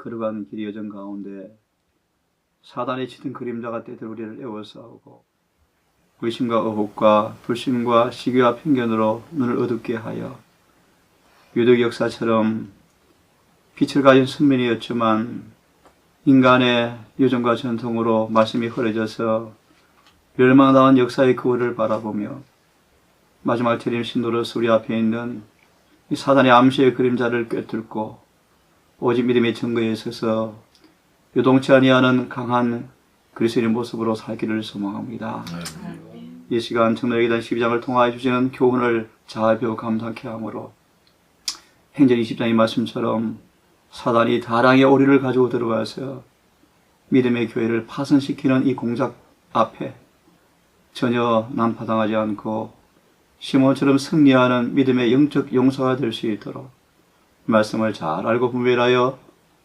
걸어가는 길 여정 가운데 사단의 짙은 그림자가 때때로 우리를 에워싸우고 의심과 의혹과 불신과 시기와 편견으로 눈을 어둡게 하여 유독 역사처럼 빛을 가진 선민이었지만 인간의 유전과 전통으로 말씀이 흐려져서 멸망당한 역사의 그울을 바라보며 마지막 재림 신도로서 우리 앞에 있는 이 사단의 암시의 그림자를 꿰뚫고 오직 믿음의 증거에 있어서 요동치 아니하는 강한 그리스도인의 모습으로 살기를 소망합니다. 이 시간 청노에게 대한 12장을 통하여 주시는 교훈을 잘 배워 감상케 하므로 행전 20장의 말씀처럼 사단이 다량의 오리를 가지고 들어가서 믿음의 교회를 파손시키는 이 공작 앞에 전혀 난파당하지 않고 시몬처럼 승리하는 믿음의 영적 용사가 될 수 있도록 말씀을 잘 알고 분별하여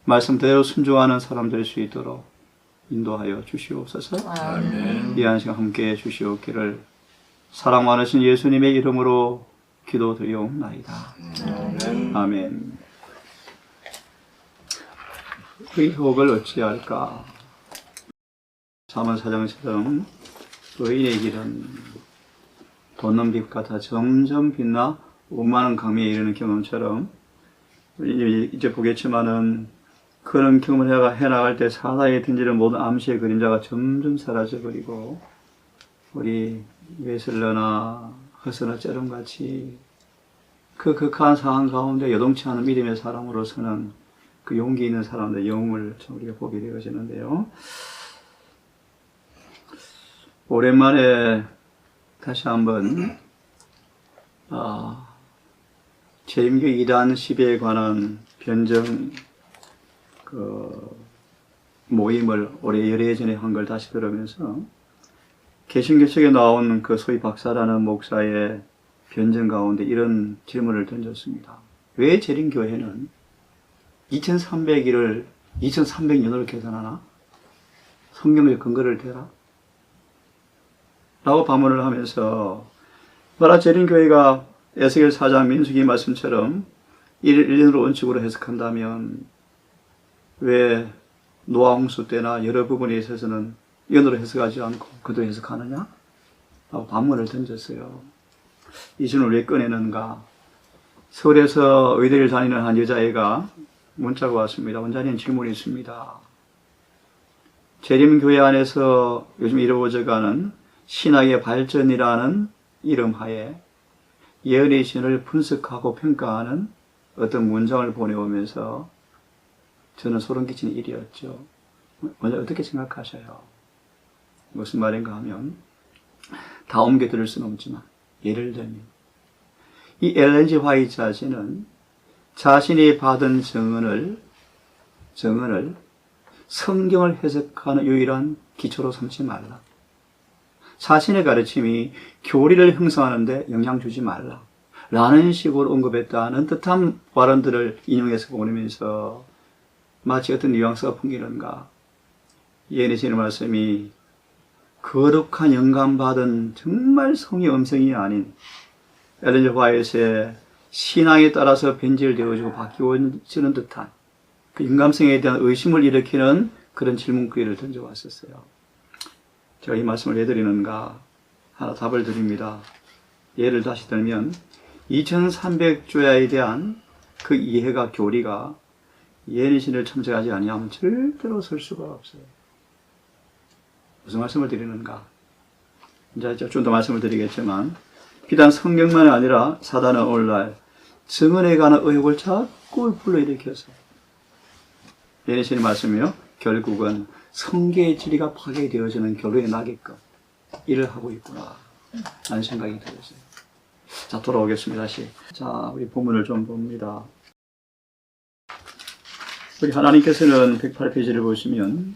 말씀대로 순종하는 사람 될 수 있도록 인도하여 주시옵소서. 아멘. 이 한 시간 함께해 주시옵기를 사랑 많으신 예수님의 이름으로 기도드리옵나이다. 아멘. 아멘. 의혹을 어찌할까? 사문 사장처럼 의인의 길은 돋는 빛 같아 점점 빛나 오만한 강미에 이르는 경험처럼 이제 보겠지만은 그런 경험을 해나갈 때 사나이에 던지는 모든 암시의 그림자가 점점 사라져버리고 우리 웨슬러나 허스나 쩌름같이 그 극한 상황 가운데 여동치 않은 믿음의 사람으로서는 그 용기 있는 사람들의 영웅을 우리가 보게 되어지는데요. 오랜만에 다시 한번 재림교 2단 10에 관한 변정 모임을 올해 열흘 전에 한 걸 다시 들으면서 개신교 책에 나온 그 소위 박사라는 목사의 변정 가운데 이런 질문을 던졌습니다. 왜 재림교회는 2300일을 2300년으로 계산하나? 성경의 근거를 대라? 라고 반문을 하면서 마라 재림교회가 에스겔 4장 민수기 말씀처럼 1년으로 원칙으로 해석한다면 왜 노아 홍수 때나 여러 부분에 있어서는 연으로 해석하지 않고 그도 해석하느냐? 라고 반문을 던졌어요. 이 질문을 왜 꺼내는가? 서울에서 의대를 다니는 한 여자애가 문자가 왔습니다. 원장님 질문이 있습니다. 재림교회 안에서 요즘 이루어져가는 신학의 발전이라는 이름하에 예언의 신을 분석하고 평가하는 어떤 문장을 보내오면서 저는 소름 끼치는 일이었죠. 먼저 어떻게 생각하셔요? 무슨 말인가 하면 다 옮겨 들을 수는 없지만 예를 들면 이 엘렌 G 화이트 자신은 자신이 받은 증언을 성경을 해석하는 유일한 기초로 삼지 말라. 자신의 가르침이 교리를 형성하는 데 영향 주지 말라. 라는 식으로 언급했다는 뜻한 발언들을 인용해서 보내면서 마치 어떤 뉘앙스가 풍기는가. 예언의 말씀이 거룩한 영감받은 정말 성의 음성이 아닌 엘렌 G 화이트의 신앙에 따라서 변질되어지고 바뀌어지는 듯한 그 인감성에 대한 의심을 일으키는 그런 질문거리를 던져왔었어요. 제가 이 말씀을 왜 드리는가? 하나 답을 드립니다. 예를 다시 들면 2300조야에 대한 그 이해가 교리가 예언의 신을 첨삭하지 아니하면 절대로 설 수가 없어요. 무슨 말씀을 드리는가? 이제 좀 더 말씀을 드리겠지만 비단 성경만이 아니라 사단은 오늘날 증언에 관한 의혹을 자꾸 불러일으켜서 예언의 신의 말씀이요. 결국은 성계의 진리가 파괴되어지는 결론에 나게끔 일을 하고 있구나 라는 생각이 들었어요. 자, 돌아오겠습니다. 다시. 자, 우리 본문을 좀 봅니다. 우리 하나님께서는 108페이지를 보시면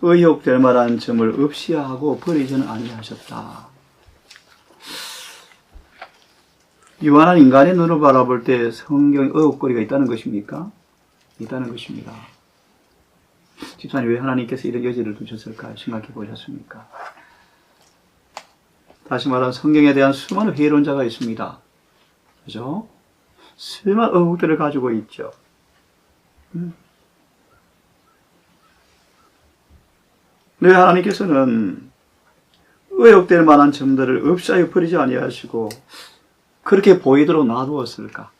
의혹될 만한 점을 없이 하고 버리지는 아니하셨다. 유한한 인간의 눈으로 바라볼 때 성경에 의혹거리가 있다는 것입니까? 있다는 것입니다. 집사님, 왜 하나님께서 이런 여지를 두셨을까 생각해 보셨습니까? 다시 말하면 성경에 대한 수많은 회의론자가 있습니다. 그죠? 수많은 의혹들을 가지고 있죠. 내 하나님께서는 의혹될 만한 점들을 없사여 버리지 아니하시고 그렇게 보이도록 놔두었을까?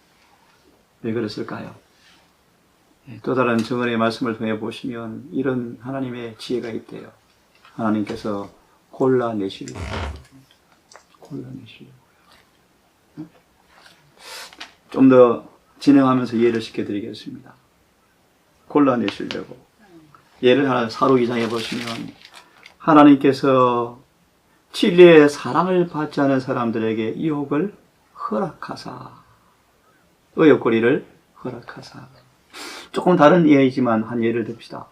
왜 그랬을까요? 또 다른 정언의 말씀을 통해 보시면 이런 하나님의 지혜가 있대요. 하나님께서 골라내시려고. 좀 더 진행하면서 이해를 시켜드리겠습니다. 골라내시려고. 예를 하나 사로 2장에 보시면 하나님께서 진리의 사랑을 받지 않은 사람들에게 유혹을 허락하사, 의욕거리를 허락하사. 조금 다른 예이지만 한 예를 듭시다.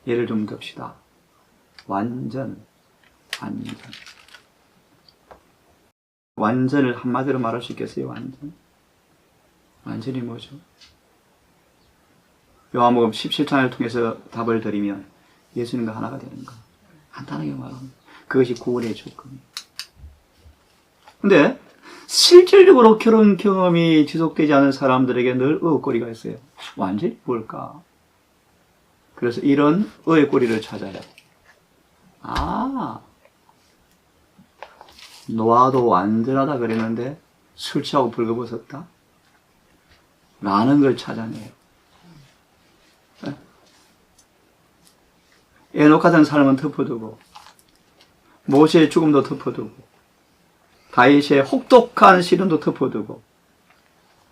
예를 좀 듭시다. 완전을 한마디로 말할 수 있겠어요? 완전이 뭐죠? 요한복음 17장을 통해서 답을 드리면 예수님과 하나가 되는 것. 간단하게 말하면 그것이 구원의 조건이에요. 근데 실질적으로 결혼 경험이 지속되지 않은 사람들에게 늘 의혹거리가 있어요. 완전히 뭘까? 그래서 이런 의혹거리를 찾아요. 노아도 완전하다 그랬는데 술 취하고 벌거벗었다? 라는 걸 찾아내요. 에녹 같은 사람은 덮어두고 모세의 죽음도 덮어두고 다윗의 혹독한 시련도 덮어두고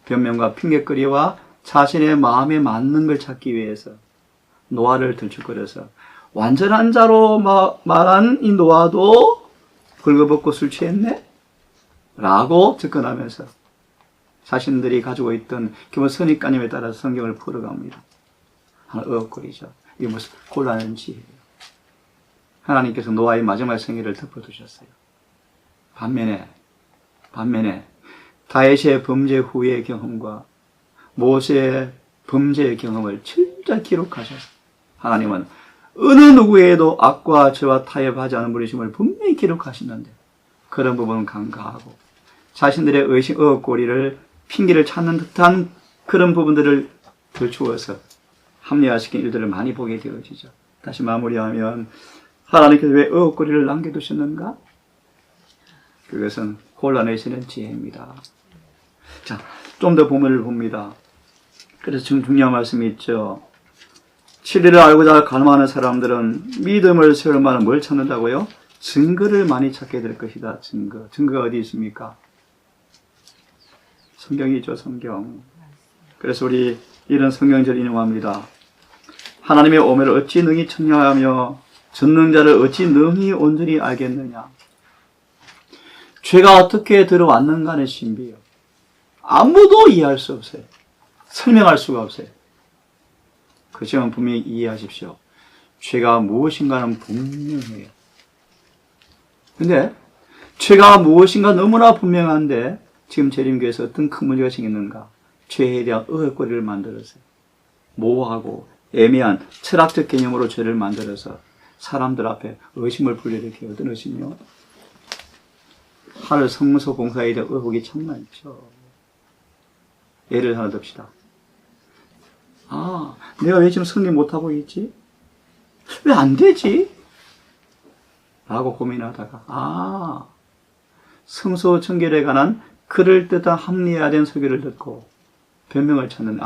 변명과 핑계거리와 자신의 마음에 맞는 걸 찾기 위해서 노아를 들쭉거려서 완전한 자로 말한 이 노아도 벌거벗고 술 취했네? 라고 접근하면서 자신들이 가지고 있던 기본 선입관념에 따라서 성경을 풀어갑니다. 하나 의혹거리죠. 이게 무슨 곤란한 지혜예요. 하나님께서 노아의 마지막 생애를 덮어두셨어요. 반면에 다윗의 범죄 후의 경험과 모세의 범죄의 경험을 철저히 기록하셔서 하나님은 어느 누구에도 악과 죄와 타협하지 않은 분이심을 분명히 기록하시는데 그런 부분은 간과하고 자신들의 의혹거리를 핑계를 찾는 듯한 그런 부분들을 들추어서 합리화시킨 일들을 많이 보게 되어지죠. 다시 마무리하면 하나님께서 왜 의혹거리를 남겨두셨는가? 그것은 골라내시는 지혜입니다. 자, 좀 더 본문을 봅니다. 그래서 지금 중요한 말씀이 있죠. 진리를 알고자 갈망하는 사람들은 믿음을 세울 만한 뭘 찾는다고요? 증거를 많이 찾게 될 것이다. 증거가 어디 있습니까? 성경이죠, 성경. 그래서 우리 이런 성경절 인용합니다. 하나님의 오매를 어찌 능히 청량하며 전능자를 어찌 능히 온전히 알겠느냐. 죄가 어떻게 들어왔는가는 신비요. 아무도 이해할 수 없어요. 설명할 수가 없어요. 그렇지만 분명히 이해하십시오. 죄가 무엇인가는 분명해요. 근데 죄가 무엇인가 너무나 분명한데 지금 재림교에서 어떤 큰 문제가 생겼는가? 죄에 대한 의혹거리를 만들었어요. 모호하고 애매한 철학적 개념으로 죄를 만들어서 사람들 앞에 의심을 불러일으켜요. 어떤 의심이요? 하늘 성소 공사에 대한 의혹이 참 많죠. 예를 하나 듭시다. 내가 왜 지금 승리 못하고 있지? 왜 안 되지? 라고 고민하다가 성소 청결에 관한 그럴듯한 합리화된 설교를 듣고 변명을 찾는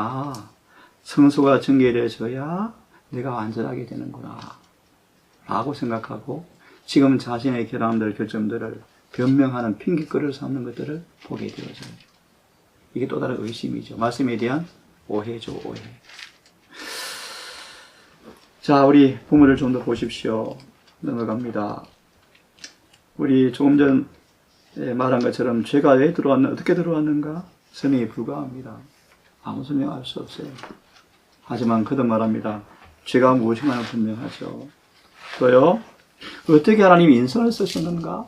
성소가 청결해져야 내가 완전하게 되는구나 라고 생각하고 지금 자신의 결점들을 변명하는 핑계거리를 삼는 것들을 보게 되어져요. 이게 또 다른 의심이죠. 말씀에 대한 오해죠, 오해. 자, 우리 본문을 좀 더 보십시오. 넘어갑니다. 우리 조금 전 말한 것처럼 죄가 왜 어떻게 들어왔는가? 설명이 불가합니다. 아무 설명 알 수 없어요. 하지만 그도 말합니다. 죄가 무엇인가는 분명하죠. 또요, 어떻게 하나님이 인성을 쓰셨는가?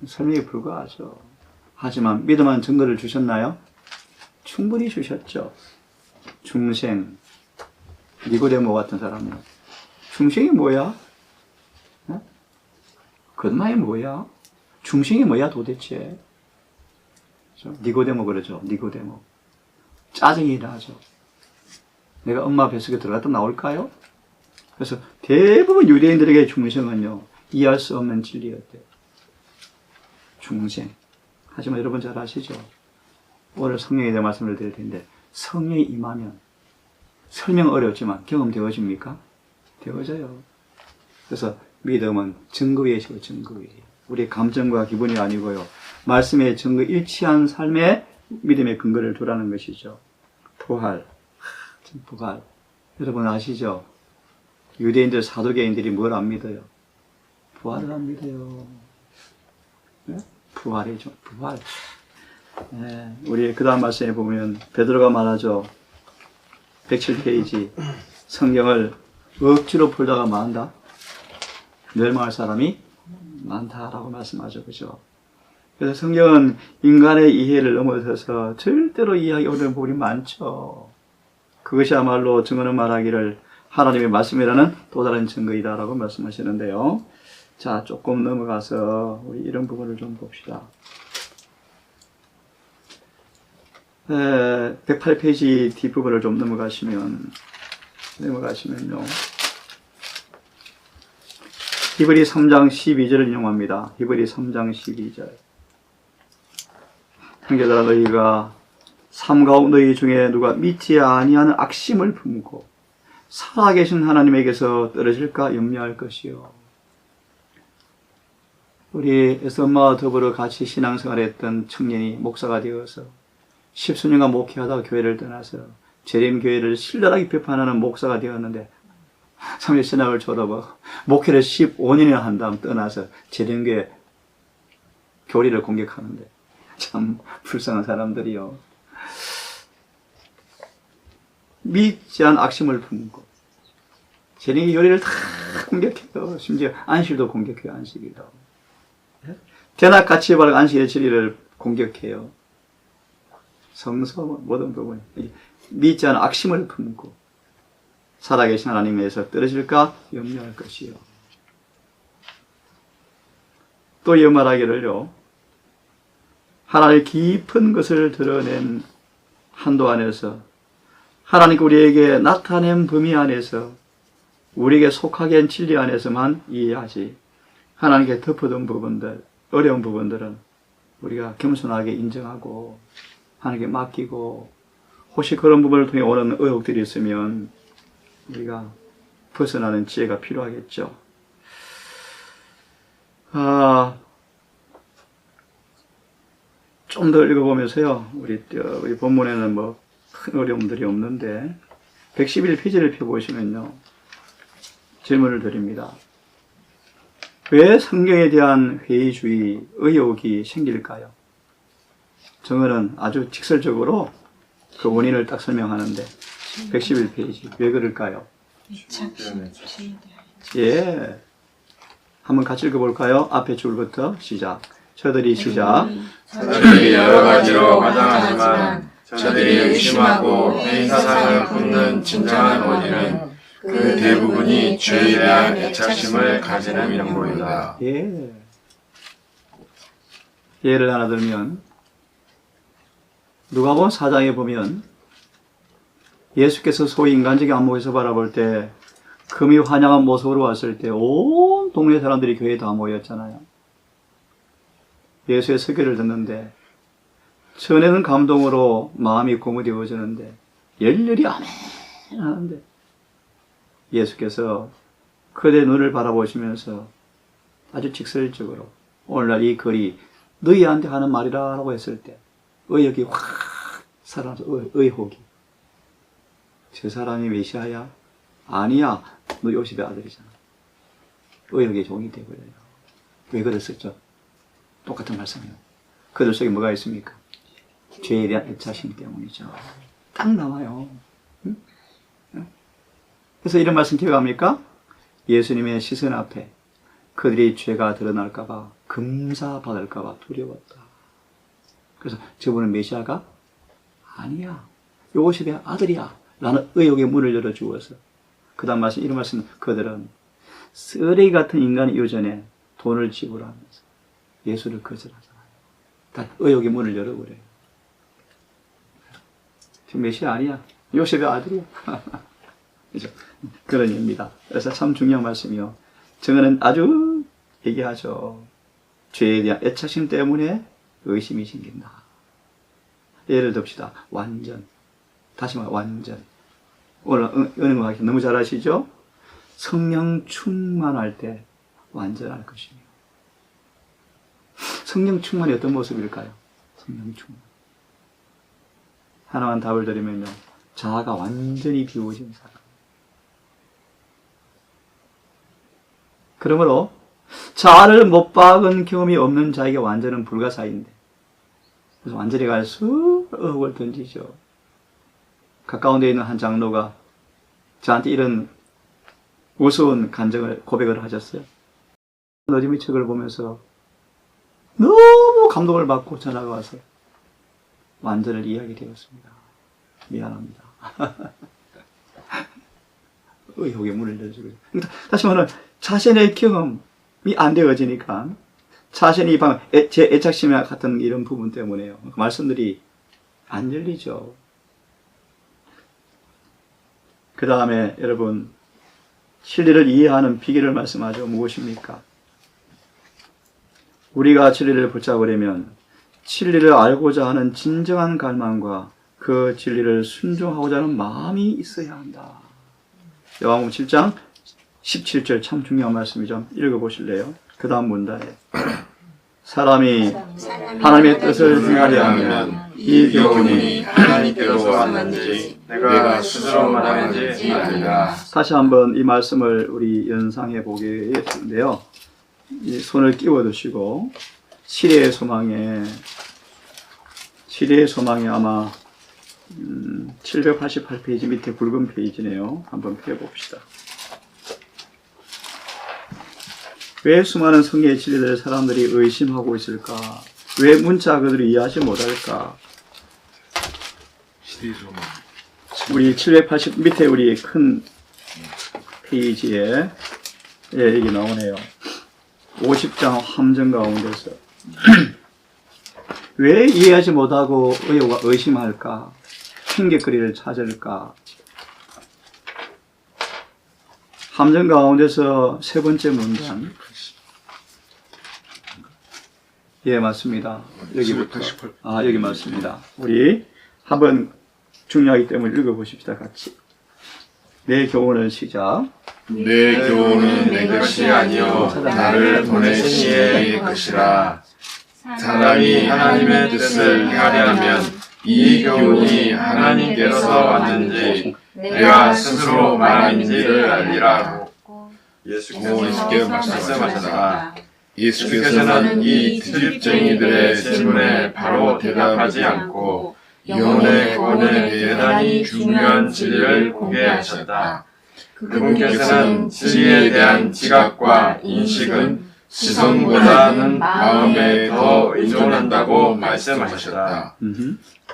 설명이 불가하죠. 하지만 믿음한 증거를 주셨나요? 충분히 주셨죠. 중생, 니고데모 같은 사람은 중생이 뭐야? 그것만이 뭐야? 중생이 뭐야 도대체? 니고데모 그러죠. 니고데모. 짜증이 나죠. 내가 엄마 뱃속에 들어갔다 나올까요? 그래서 대부분 유대인들에게 중생은요, 이해할 수 없는 진리였대요. 중생. 하지만 여러분 잘 아시죠? 오늘 성령에 대한 말씀을 드릴 텐데, 성령이 임하면 설명 어렵지만 경험되어집니까? 되어져요. 그래서 믿음은 증거 위에서 증거 위에. 우리의 감정과 기분이 아니고요. 말씀의 증거 일치한 삶에 믿음의 근거를 두라는 것이죠. 부활. 부활. 여러분 아시죠? 유대인들, 사두개인들이 뭘 안 믿어요? 부활을 안 믿어요. 네? 부활이죠. 부활. 네. 우리 그 다음 말씀에 보면 베드로가 말하죠. 107페이지. 성경을 억지로 풀다가 만다. 멸망할 사람이 많다라고 말씀하죠. 그죠? 그래서 성경은 인간의 이해를 넘어서서 절대로 이해하기 어려운 부분이 많죠. 그것이야말로 증언은 말하기를 하나님의 말씀이라는 또 다른 증거이다라고 말씀하시는데요. 자, 조금 넘어가서 우리 이런 부분을 좀 봅시다. 108페이지 뒷부분을 좀 넘어가시면요. 히브리 3장 12절을 인용합니다. 히브리 3장 12절. 형제들아 너희가 삼가옥 너희 중에 누가 믿지 아니하는 악심을 품고 살아계신 하나님에게서 떨어질까 염려할 것이요. 우리 엄마와 더불어 같이 신앙생활했던 청년이 목사가 되어서 10수년간 목회하다가 교회를 떠나서 재림교회를 신랄하게 비판하는 목사가 되었는데 3년 신학을 졸업하고 목회를 15년이나 한 다음 떠나서 재림교회 교리를 공격하는데 참 불쌍한 사람들이요. 믿지 않은 악심을 품고 재림의 교리를 다 공격해요. 심지어 안식일도 공격해요. 안식일도. 대낮같이 바른 안식일의 진리를 공격해요. 성서 모든 부분 믿지 않은 악심을 품고 살아계신 하나님에서 떨어질까 염려할 것이요. 또 이 말하기를요. 하나님의 깊은 것을 드러낸 한도 안에서 하나님께 우리에게 나타낸 범위 안에서 우리에게 속하게 한 진리 안에서만 이해하지 하나님께 덮어둔 부분들, 어려운 부분들은 우리가 겸손하게 인정하고 하나님께 맡기고 혹시 그런 부분을 통해 오는 의혹들이 있으면 우리가 벗어나는 지혜가 필요하겠죠. 좀 더 읽어보면서요. 우리 본문에는 뭐 큰 어려움들이 없는데 111페이지를 펴보시면요. 질문을 드립니다. 왜 성경에 대한 회의주의, 의혹이 생길까요? 정언은 아주 직설적으로 그 원인을 딱 설명하는데 111페이지 왜 그럴까요? 예, 한번 같이 읽어볼까요? 앞에 줄부터 시작. 저들이 여러 가지로 마땅하지만 저들이 의심하고 회의사상을 품는 진정한 원인은 그 대부분이 죄에 대한 애착심을 가지는 명분이다. 예. 예를 하나 들면 누가복음 4장에 보면 예수께서 소위 인간적인 안목에서 바라볼 때 금이 환영한 모습으로 왔을 때 온 동네 사람들이 교회에 다 모였잖아요. 예수의 설교를 듣는데 전에는 감동으로 마음이 고무되어지는데 열렬히 아멘 하는데 예수께서 그들의 눈을 바라보시면서 아주 직설적으로 오늘날 이 글이 너희한테 하는 말이라고 했을 때 의욕이 확 살아나서 의혹이 저 사람이 메시아야? 아니야. 너 요셉의 아들이잖아. 의혹의 종이 되버려요. 왜 그랬었죠? 똑같은 말씀이에요. 그들 속에 뭐가 있습니까? 죄에 대한 애착심 때문이죠. 딱 나와요. 응? 그래서 이런 말씀 기억합니까? 예수님의 시선 앞에 그들이 죄가 드러날까봐 금사받을까봐 두려웠다. 그래서 저분은 메시아가 아니야. 요셉의 아들이야. 라는 의혹의 문을 열어주어서 그 다음 말씀, 이런 말씀 그들은 쓰레기 같은 인간의 유전에 돈을 지불하면서 예수를 거절하잖아요. 다 의혹의 문을 열어버려요. 지금 메시아 아니야. 요셉의 아들이야. 그죠? 그런 의미입니다. 그래서 참 중요한 말씀이요. 증언은 아주 얘기하죠. 죄에 대한 애착심 때문에 의심이 생긴다. 예를 듭시다. 완전. 다시 말해 완전. 오늘 은행하기 너무 잘 아시죠? 성령 충만할 때 완전할 것이며. 성령 충만이 어떤 모습일까요? 성령 충만. 하나만 답을 드리면요. 자아가 완전히 비워진 사람. 그러므로 자아를 못 박은 경험이 없는 자에게 완전은 불가사의인데 그래서 완전히 갈 수 의혹을 던지죠. 가까운 데 있는 한 장로가 저한테 이런 우스운 간증을 고백을 하셨어요. 어림의 책을 보면서 너무 감동을 받고 전화가 와서 완전을 이야기 되었습니다. 미안합니다. 의혹의 문을 열어주고. 다시 말하면 자신의 경험이 안 되어지니까 자신이 제 애착심이나 같은 이런 부분 때문에요. 그 말씀들이 안 열리죠. 그 다음에 여러분 진리를 이해하는 비결을 말씀하죠. 무엇입니까? 우리가 진리를 붙잡으려면 진리를 알고자 하는 진정한 갈망과 그 진리를 순종하고자 하는 마음이 있어야 한다. 요한복음 7장 17절 참 중요한 말씀이죠. 읽어보실래요? 그 다음 문단에 사람이 하나님의 뜻을 행하려 하면 이 교훈이 하나님께로 왔는지 내가 스스로 말하는지 아니라. 다시 한번 이 말씀을 우리 연상해 보겠는데요. 이 손을 끼워 두시고 시리의 소망에 아마 788페이지 밑에 붉은 페이지네요. 한번 펴봅시다. 왜 수많은 성경의 진리들을 사람들이 의심하고 있을까? 왜 문자 그들이 이해하지 못할까? 우리 780 밑에 우리 큰 페이지에 여기 나오네요. 50장 함정 가운데서 왜 이해하지 못하고 의심할까? 핑계거리를 찾을까? 함정 가운데서 세 번째 문단. 예, 맞습니다. 여기부터. 여기 맞습니다. 우리 한번 중요하기 때문에 읽어보십시다, 같이. 내 교훈은 시작. 내 교훈은 내 것이 아니요 나를 보내신 이의 것이라. 사람이 하나님의 뜻을 행하려 하면 이 교훈이 하나님께서 왔는지 내가 스스로 말하는지를 알리라. 예수께서 말씀하셨다. 예수께서는 이 트집쟁이들의 질문에 바로 대답하지 않고 영혼의 구원에 대단히 중요한 진리를 공개하셨다. 그분께서는 진리에 대한 지각과 인식은 지성보다는 마음에 더 의존한다고 말씀하셨다.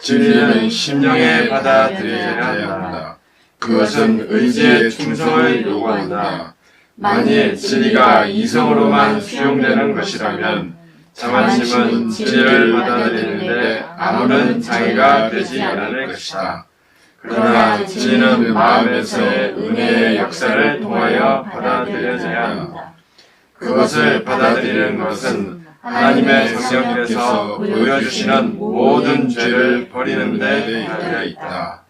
진리는 심령에 받아들여야 한다. 그것은 의지의 충성을 요구한다. 만일 진리가 이성으로만 수용되는 것이라면 자만심은 진리를 받아들이는데 아무런 장애가 되지 않을 것이다. 그러나 진리는 마음에서의 은혜의 역사를 통하여 받아들여져야 한다. 그것을 받아들이는 것은 하나님의 성령께서 보여주시는 모든 죄를 버리는 데 달려 있다.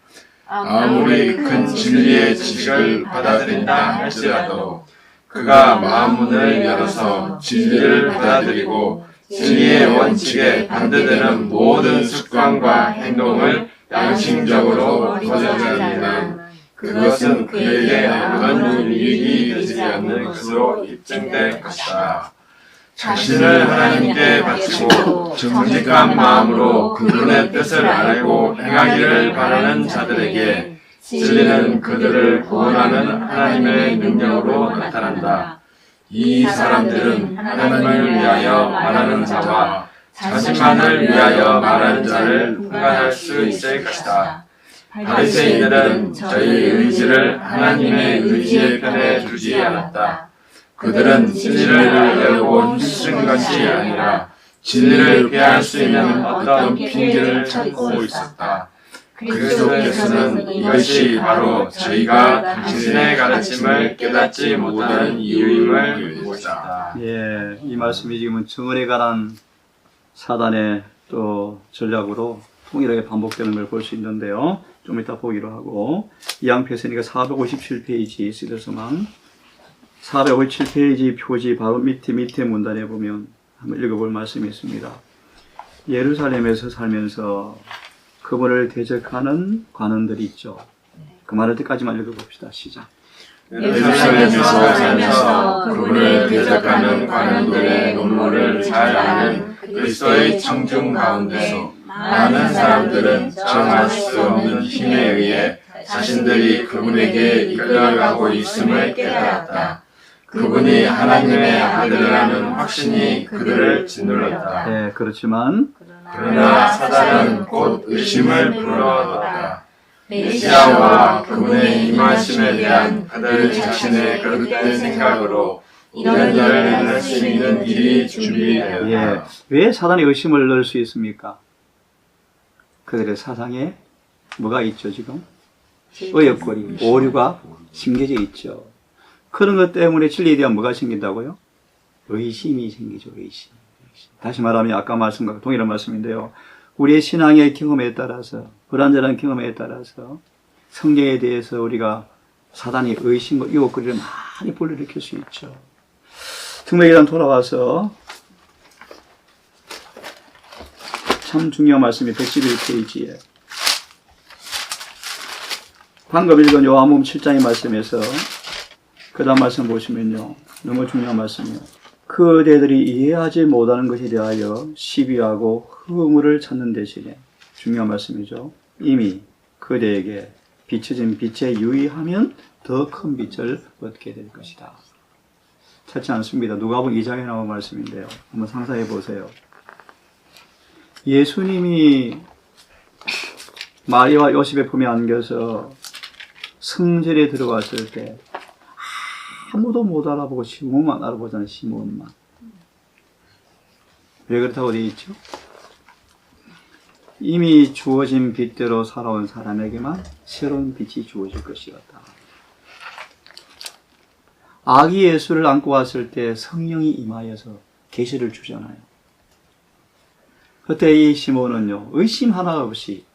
아무리 큰 진리의 지식을 받아들인다 할지라도 그가 마음문을 열어서 진리를 받아들이고 진리의 원칙에 반대되는 모든 습관과 행동을 양심적으로 거절하면 그것은 그에게 아무런 유익이 되지 않는 것으로 입증될 것이다. 자신을 하나님께 바치고 정직한 마음으로 그분의 뜻을 알고 행하기를 바라는 자들에게 진리는 그들을 구원하는 하나님의 능력으로 나타난다. 이 사람들은 하나님을 위하여 말하는 자와 자신만을 위하여 말하는 자를 분간할 수 있을 것이다. 바리새인들은 저희 의지를 하나님의 의지의 편에 두지 않았다. 그들은 진리를 외우고 힘쓴 것이 아니라 진리를 피할 수 있는 어떤 핑계를 찾고 있었다. 그리스도께서는 이것이 바로 저희가 당신의 가르침을 깨닫지 못하는 이유임을 보시다. 예, 이 말씀이 지금은 정언에 관한 사단의 또 전략으로 통일하게 반복되는 걸 볼 수 있는데요. 좀 이따 보기로 하고, 이양표세니까 457페이지 시대서만 457페이지 표지 바로 밑에 문단에 보면 한번 읽어볼 말씀이 있습니다. 예루살렘에서 살면서 그분을 대적하는 관원들이 있죠. 그 말할 때까지만 읽어봅시다. 시작. 예루살렘에서 살면서 그분을 대적하는 관원들의 눈물을 잘 아는 그리스도의 청중 가운데 많은 사람들은 정할 수 없는 힘에 의해 자신들이 그분에게 이끌려가고 있음을 깨달았다. 그분이 하나님의 아들이라는 확신이 그들을 짓눌렀다. 네, 그렇지만 그러나 사단은 곧 의심을 불러넣었다. 메시아와 그분의 임하심에 대한 그들 자신의 거듭된 생각으로 이런 일을 할 수 있는 일이 준비되었다. 예, 왜 사단이 의심을 넣을 수 있습니까? 그들의 사상에 뭐가 있죠, 지금? 의역거리, 오류가 심겨져 있죠. 그런 것 때문에 진리에 대한 뭐가 생긴다고요? 의심이 생기죠, 의심. 다시 말하면 아까 말씀과 동일한 말씀인데요. 우리의 신앙의 경험에 따라서, 불완전한 경험에 따라서 성경에 대해서 우리가 사단이 의심과 유혹거리를 많이 불러일으킬 수 있죠. 등맥이란 돌아와서 참 중요한 말씀이 111페이지에 방금 읽은 요한복음 7장의 말씀에서 그 다음 말씀 보시면요. 너무 중요한 말씀이에요. 그대들이 이해하지 못하는 것에 대하여 시비하고 허물을 찾는 대신에 중요한 말씀이죠. 이미 그대에게 비춰진 빛에 유의하면 더 큰 빛을 얻게 될 것이다. 찾지 않습니다. 누가복음 2장에 나온 말씀인데요. 한번 상상해 보세요. 예수님이 마리아와 요셉의 품에 안겨서 성전에 들어갔을 때 아무도 못 알아보고 시몬만 알아보잖아요. 시몬만. 왜 그렇다고 되어 있죠? 이미 주어진 빛대로 살아온 사람에게만 새로운 빛이 주어질 것이었다. 아기 예수를 안고 왔을 때 성령이 임하여서 계시를 주잖아요. 그때 이 시몬은요, 의심 하나 없이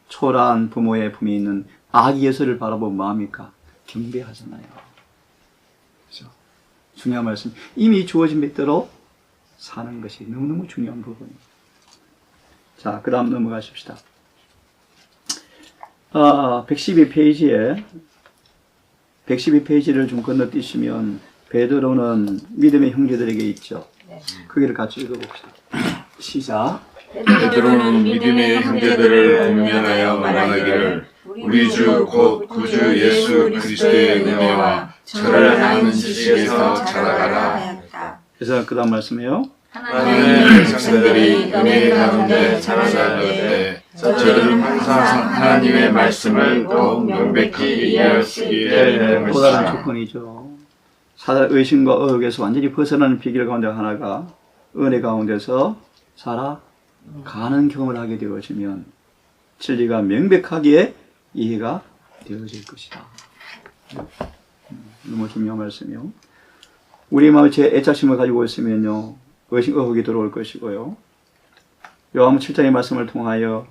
초라한 부모의 품에 있는 아기 예수를 바라보면 뭐합니까? 경배하잖아요. 그렇죠? 중요한 말씀. 이미 주어진 빛대로 사는 것이 너무너무 중요한 부분입니다. 자, 그 다음 넘어가십시다. 112페이지를 좀 건너뛰시면 베드로는 믿음의 형제들에게 있죠. 거기를 같이 읽어봅시다. 시작. 베드로는 믿음의 형제들을 권면하여 말하기를 우리 주 곧 구주 예수 그리스도의 은혜와 저를 아는 지식에서 자라가라. 그래서 그 다음 말씀이에요. 하나님의 백성들이 은혜 가운데 자라날 때 저들은 항상 하나님의 말씀을 더욱 명백히 이해할 수 있게 될 또 다른 것이다. 조건이죠. 사단 의심과 의혹에서 완전히 벗어나는 비결 가운데 하나가 은혜 가운데서 살아가는 경험을 하게 되어지면 진리가 명백하게 이해가 되어질 것이다. 너무 중요한 말씀이요. 우리 마음에 제 애착심을 가지고 있으면요, 의심, 의혹이 들어올 것이고요. 요한복음 7장의 말씀을 통하여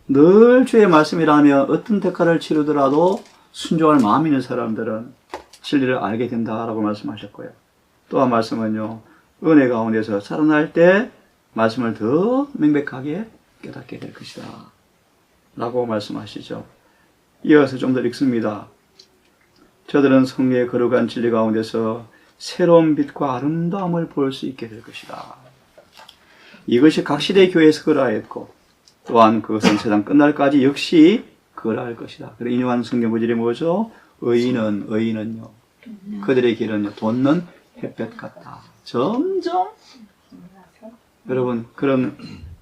늘 주의 말씀이라면 어떤 대가를 치르더라도 순종할 마음 있는 사람들은 진리를 알게 된다라고 말씀하셨고요. 또 한 말씀은요, 은혜 가운데서 살아날 때 말씀을 더 명백하게 깨닫게 될 것이다 라고 말씀하시죠. 이어서 좀 더 읽습니다. 저들은 성령의 거룩한 진리 가운데서 새로운 빛과 아름다움을 볼 수 있게 될 것이다. 이것이 각 시대 교회에서 그러하였고 또한 그것은 세상 끝날까지 역시 그러할 것이다. 그리고 인용한 성경 구절이 뭐죠? 의인은요, 그들의 길은요, 돋는 햇볕 같다. 점점 여러분 그런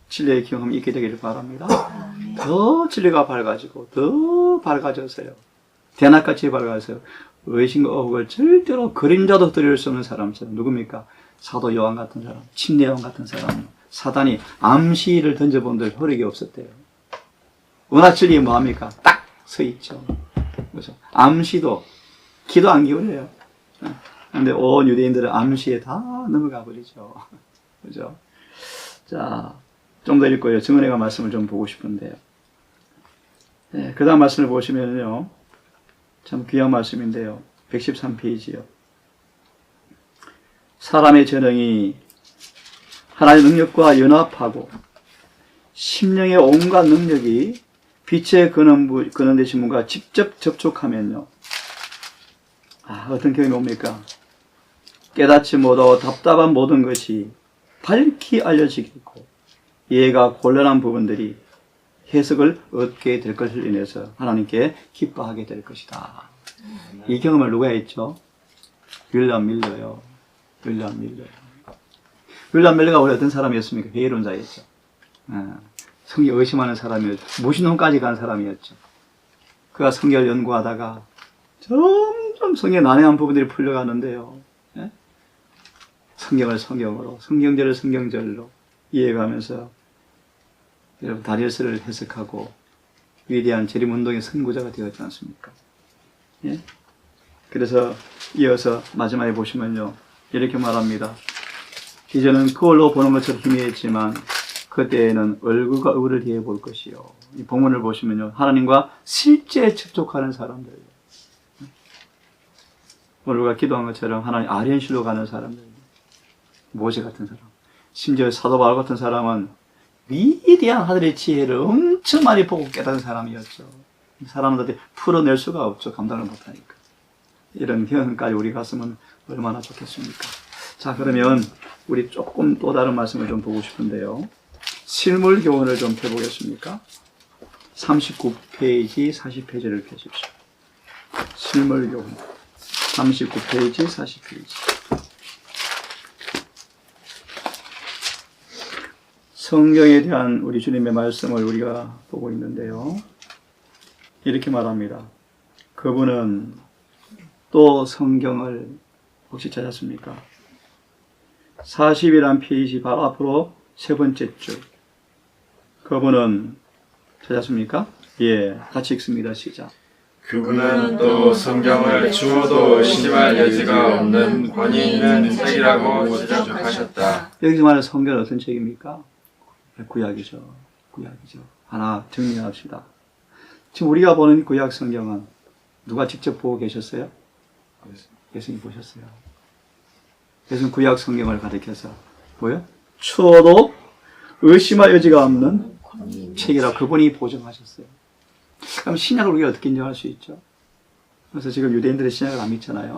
진리의 경험이 있게 되기를 바랍니다. 더 진리가 밝아지고 더 밝아져서요, 대낮같이 밝아서 의심과 의혹을 절대로 그림자도 드릴 수 없는 사람처럼, 누굽니까? 사도 요한 같은 사람, 침례 요한 같은 사람, 사단이 암시를 던져본 들 효력이 없었대요. 은하 진리 뭐합니까? 딱 서 있죠. 그렇죠? 암시도 기도 안 기울여요. 근데 온 유대인들은 암시에 다 넘어가 버리죠. 그죠? 자, 좀 더 읽고요. 증언회가 말씀을 좀 보고 싶은데요. 네, 그 다음 말씀을 보시면요. 참 귀한 말씀인데요. 113페이지요. 사람의 재능이 하나님의 능력과 연합하고 심령의 온갖 능력이 빛의 근원 되신 분과 직접 접촉하면요. 어떤 경험이 옵니까? 깨닫지 못하고 답답한 모든 것이 밝히 알려지겠고 이해가 곤란한 부분들이 해석을 얻게 될 것을 인해서 하나님께 기뻐하게 될 것이다. 이 경험을 누가 했죠? 윌리엄 밀러요. 윌리엄 밀러가 원래 어떤 사람이었습니까? 회의론자였죠. 성경 의심하는 사람이었죠. 무신론까지 간 사람이었죠. 그가 성경을 연구하다가 점점 성경에 난해한 부분들이 풀려가는데요. 성경을 성경으로, 성경절을 성경절로 이해가면서 여러분 다리엘서를 해석하고 위대한 재림운동의 선구자가 되었지 않습니까? 예? 그래서 이어서 마지막에 보시면요. 이렇게 말합니다. 이제는 그걸로 보는 것처럼 희미했지만 그때에는 얼굴과 얼굴을 대해 볼 것이요. 이 본문을 보시면요. 하나님과 실제 접촉하는 사람들. 오늘 우리가 기도한 것처럼 하나님 아련실로 가는 사람들. 모세 같은 사람. 심지어 사도 바울 같은 사람은 위대한 하늘의 지혜를 엄청 많이 보고 깨달은 사람이었죠. 사람들한테 풀어낼 수가 없죠. 감당을 못하니까. 이런 경험까지 우리 갔으면 얼마나 좋겠습니까? 자, 그러면 우리 조금 또 다른 말씀을 좀 보고 싶은데요. 실물 교훈을 좀 펴보겠습니까? 39페이지, 40페이지를 펴십시오. 실물 교훈. 39페이지, 40페이지. 성경에 대한 우리 주님의 말씀을 우리가 보고 있는데요. 이렇게 말합니다. 그분은 또 성경을 혹시 찾았습니까? 40이란 페이지 바로 앞으로 세 번째 줄. 그분은 찾았습니까? 예, 같이 읽습니다. 시작. 그분은 또 성경을 주어도 의심할 여지가 없는 권위 있는 책이라고 지적하셨다. 여기서 말하는 성경은 어떤 책입니까? 구약이죠. 구약이죠. 하나 정리합시다. 지금 우리가 보는 구약 성경은 누가 직접 보고 계셨어요? 예수님 보셨어요. 예수님 구약 성경을 가리켜서 뭐요? 추워도 의심할 여지가 없는 책이라 그분이 보증하셨어요. 그럼 신약을 우리가 어떻게 인정할 수 있죠? 그래서 지금 유대인들의 신약을 안 믿잖아요.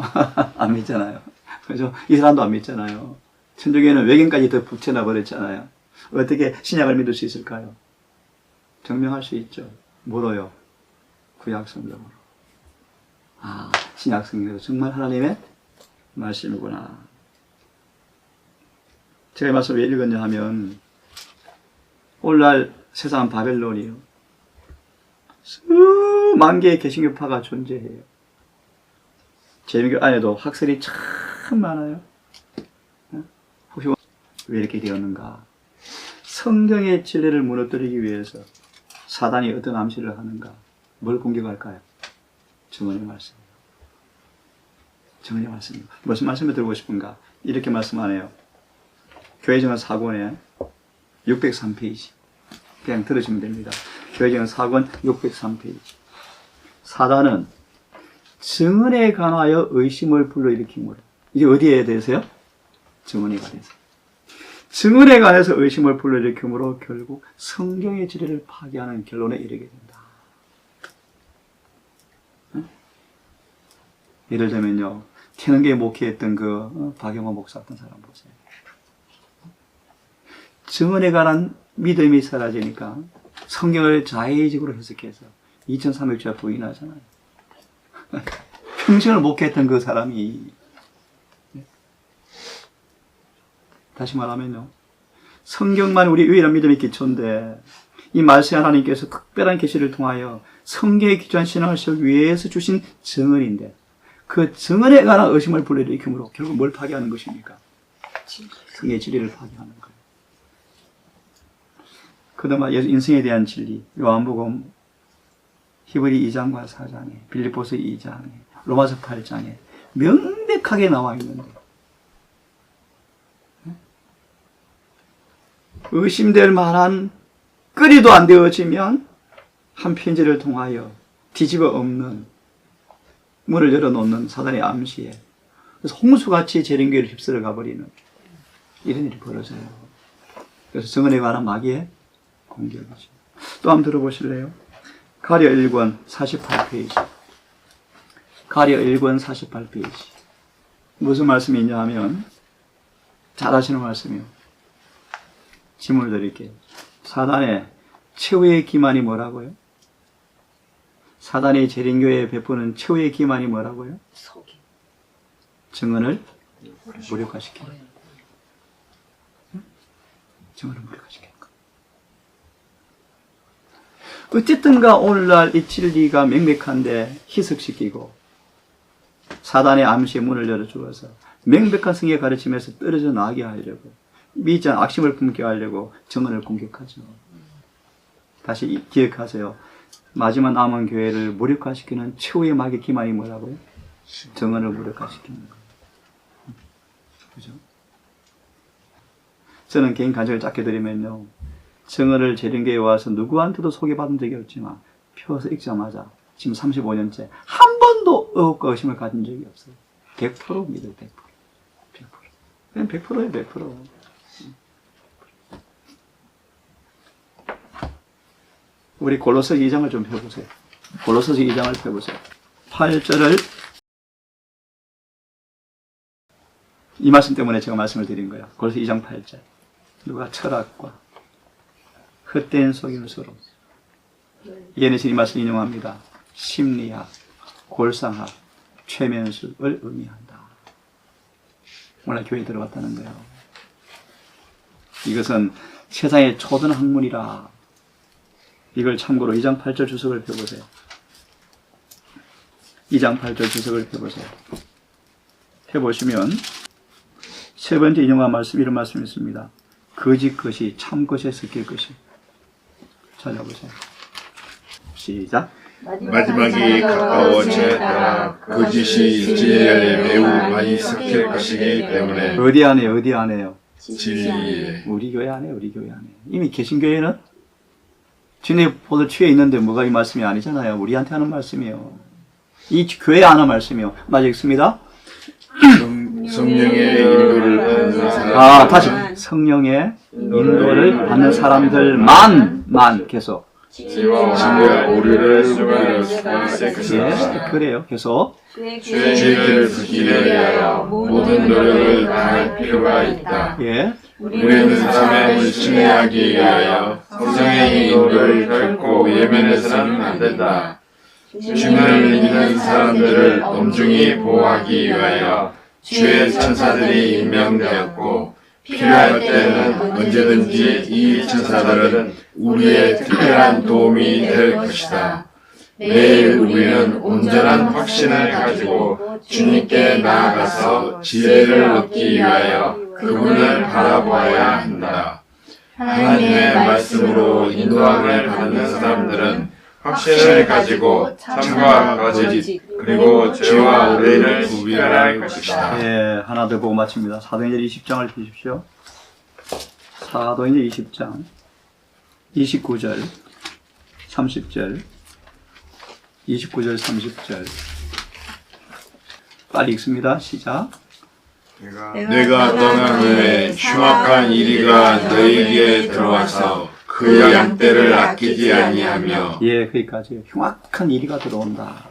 안 믿잖아요. 그래서 이스라엘도 안 믿잖아요. 천주교에는 외경까지 더 붙여놔 버렸잖아요. 어떻게 신약을 믿을 수 있을까요? 증명할 수 있죠. 뭐로요? 구약 성경으로. 신약 성경으로 정말 하나님의 말씀이구나. 제가 이 말씀을 왜 읽었냐 하면 오늘날 세상은 바벨론이요. 수만 개의 개신교파가 존재해요. 재미교 안에도 학설이 참 많아요. 혹시 왜 이렇게 되었는가? 성경의 진리를 무너뜨리기 위해서 사단이 어떤 암시를 하는가? 뭘 공격할까요? 증언의 말씀. 증언의 말씀. 무슨 말씀을 들고 싶은가? 이렇게 말씀하네요. 교회정은 4권에 603페이지. 그냥 들으시면 됩니다. 교회정은 4권 603페이지. 사단은 증언에 관하여 의심을 불러일으키므로. 이게 어디에 대해서요? 증언에 관해서. 증언에 관해서 의심을 불러일으키므로 결국 성경의 진리를 파괴하는 결론에 이르게 된다. 예를 들면요. 태능교에 목회했던 그 박영호 목사 같은 사람 보세요. 증언에 관한 믿음이 사라지니까 성경을 자의적으로 해석해서 2300주야 부인하잖아요. 평생을 목회했던 그 사람이 다시 말하면요. 성경만 우리 유일한 믿음의 기초인데 이 말씀 하나님께서 특별한 계시를 통하여 성경에 기초한 신앙을 세우기 위해서 주신 증언인데 그 증언에 관한 의심을 불러일으키므로 결국 뭘 파괴하는 것입니까? 성경의 진리를 파괴하는 거예요. 그나마 인생에 대한 진리, 요한복음 히브리 2장과 4장에, 빌립보서 2장에, 로마서 8장에 명백하게 나와 있는데 의심될 만한 끓이도 안 되어지면 한 편지를 통하여 뒤집어 엎는, 문을 열어놓는 사단의 암시에, 그래서 홍수같이 재림교회를 휩쓸어 가버리는 이런 일이 벌어져요. 그래서 정언에 관한 마귀의 공격이죠. 또 한번 들어보실래요? 가랴 1권 48페이지. 가랴 1권 48페이지. 무슨 말씀이 있냐 하면, 잘 아시는 말씀이요. 질문을 드릴게요. 사단의 최후의 기만이 뭐라고요? 사단이 재림교회에 베푸는 최후의 기만이 뭐라고요? 증언을 무력화시키는 거. 증언을 무력화시키는 거. 어쨌든가 오늘날 이 진리가 명백한데 희석시키고 사단의 암시의 문을 열어주어서 명백한 성의 가르침에서 떨어져 나가게 하려고, 믿지 않은 악심을 품게 하려고 증언을 공격하죠. 다시 기억하세요. 마지막 남은 교회를 무력화시키는 최후의 마귀의 기만이 뭐라고요? 증언을 무력화시키는 거예요. 그죠? 저는 개인 간증을 짧게 드리면요, 증언을 재림교회에 와서 누구한테도 소개받은 적이 없지만 펴서 읽자마자 지금 35년째 한 번도 의혹과 의심을 가진 적이 없어요. 100% 믿어요. 100%. 100%. 그냥 100%예요. 100%. 우리 골로새 2장을 좀 펴보세요. 골로새서 2장을 펴보세요. 8절을, 이 말씀 때문에 제가 말씀을 드린 거예요. 골로새 2장 8절. 누가 철학과 헛된 속임수로, 예내신 이 말씀 인용합니다. 심리학, 골상학, 최면술을 의미한다. 오늘 교회에 들어갔다는 거예요. 이것은 세상의 초등 학문이라. 이걸 참고로 2장 8절 주석을 펴보세요. 2장 8절 주석을 펴보세요. 펴보시면 세 번째 인용한 말씀, 이런 말씀이 있습니다. 거짓 것이 참 것에 섞일 것이. 찾아보세요. 시작. 마지막이 가까워짐에 따라 거짓이 일제에 매우 많이 섞일 것이기 때문에. 어디 안에요? 어디 안에요? 진리에. 우리 교회 안에, 우리 교회 안에. 이미 개신교회는 진리의 포도 취해 있는데 뭐가 이 말씀이 아니잖아요. 우리한테 하는 말씀이에요. 이 교회 안의 말씀이요. 맞아 읽습니다. 성령의 인도를 받는 사람. 다시. 성령의 인도를 받는 사람들만 계속. 진리와 오류를 숨기려 수고할 것이다. 그래요. 계속. 죄를 짓기 위하여 모든 노력을 다할 필요가 있다. 예. 우리는 삶을 신뢰하기 위하여 성령의 인도를 결코 외면해서는 안 된다. 주님을 믿는 사람들을 엄중히 보호하기 위하여 주의 천사들이 임명되었고, 필요할 때는 언제든지 이 천사들은 우리의 특별한 도움이 될 것이다. 매일 우리는 온전한 확신을 가지고 주님께 나아가서 지혜를 얻기 위하여 그분을 바라보아야 한다. 하나님의 말씀으로 인도함을 받는 사람들은 확신을 가지고 참과 거짓, 그리고 죄와 의를 구별할 것이다. 예, 하나 더 보고 마칩니다. 사도행전 20장을 보십시오. 사도행전 20장 29절 30절 29절 30절 빨리 읽습니다. 시작. 내가 떠난 후에 흉악한 이리가 너희에게 들어와서 그 양떼를 아끼지 아니하며. 예, 거기까지. 흉악한 이리가 들어온다.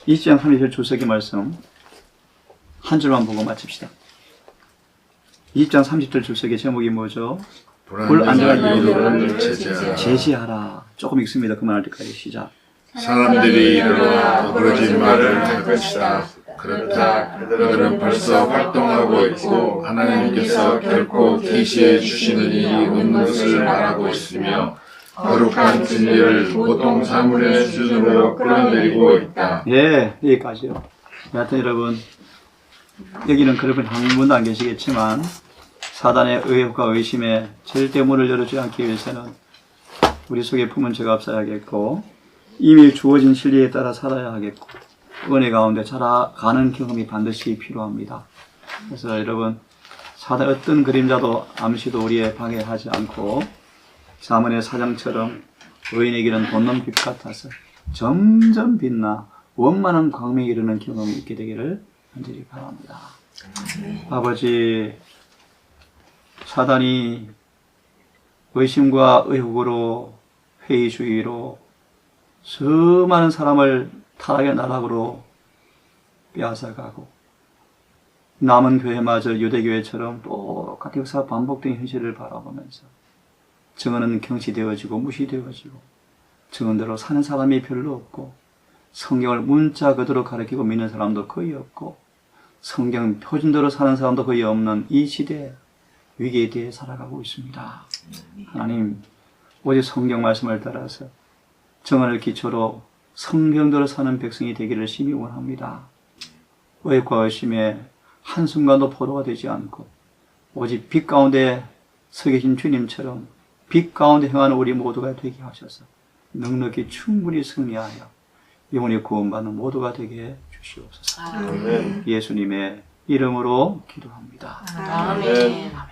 20장 30절 주석의 말씀 한 줄만 보고 마칩시다. 20장 30절 주석의 제목이 뭐죠? 불안정한 이유를 제시하라. 조금 읽습니다. 그만할 때까지 시작. 사람들이 일어나 거짓 말을 할 것이다. 그렇다. 그들은 벌써 활동하고 있고 하나님께서 결코 계시해 주시는 일이 없는 것을 말하고 있으며 거룩한 진리를 보통 사물의 수준으로 끌어내리고 있다. 예, 여기까지요. 여하튼 여러분, 여기는 그런 한 분도 안 계시겠지만 사단의 의혹과 의심에 절대 문을 열어주지 않기 위해서는 우리 속에 품은 죄가 없어야겠고, 이미 주어진 진리에 따라 살아야 하겠고 은혜 가운데 자라가는 경험이 반드시 필요합니다. 그래서 여러분 사단 어떤 그림자도 암시도 우리의 방해하지 않고 사문의 사장처럼 의인에게는 돋는 빛 같아서 점점 빛나 원만한 광명에 이르는 경험이 있게 되기를 간절히 바랍니다. 아버지, 사단이 의심과 의혹으로 회의주의로 수많은 사람을 타락의 나락으로 빼앗아가고 남은 교회마저 유대교회처럼 똑같이 역사 반복된 현실을 바라보면서 증언은 경시되어지고 무시되어지고 증언대로 사는 사람이 별로 없고 성경을 문자 그대로 가르치고 믿는 사람도 거의 없고 성경 표준대로 사는 사람도 거의 없는 이 시대 위기에 대해 살아가고 있습니다. 하나님, 오직 성경 말씀을 따라서 증언을 기초로 성경대로 사는 백성이 되기를 심히 원합니다. 의과 의심에 한순간도 포로가 되지 않고 오직 빛 가운데 서 계신 주님처럼 빛 가운데 행하는 우리 모두가 되게 하셔서 넉넉히 충분히 승리하여 영원히 구원받는 모두가 되게 주시옵소서. 아멘. 예수님의 이름으로 기도합니다. 아멘.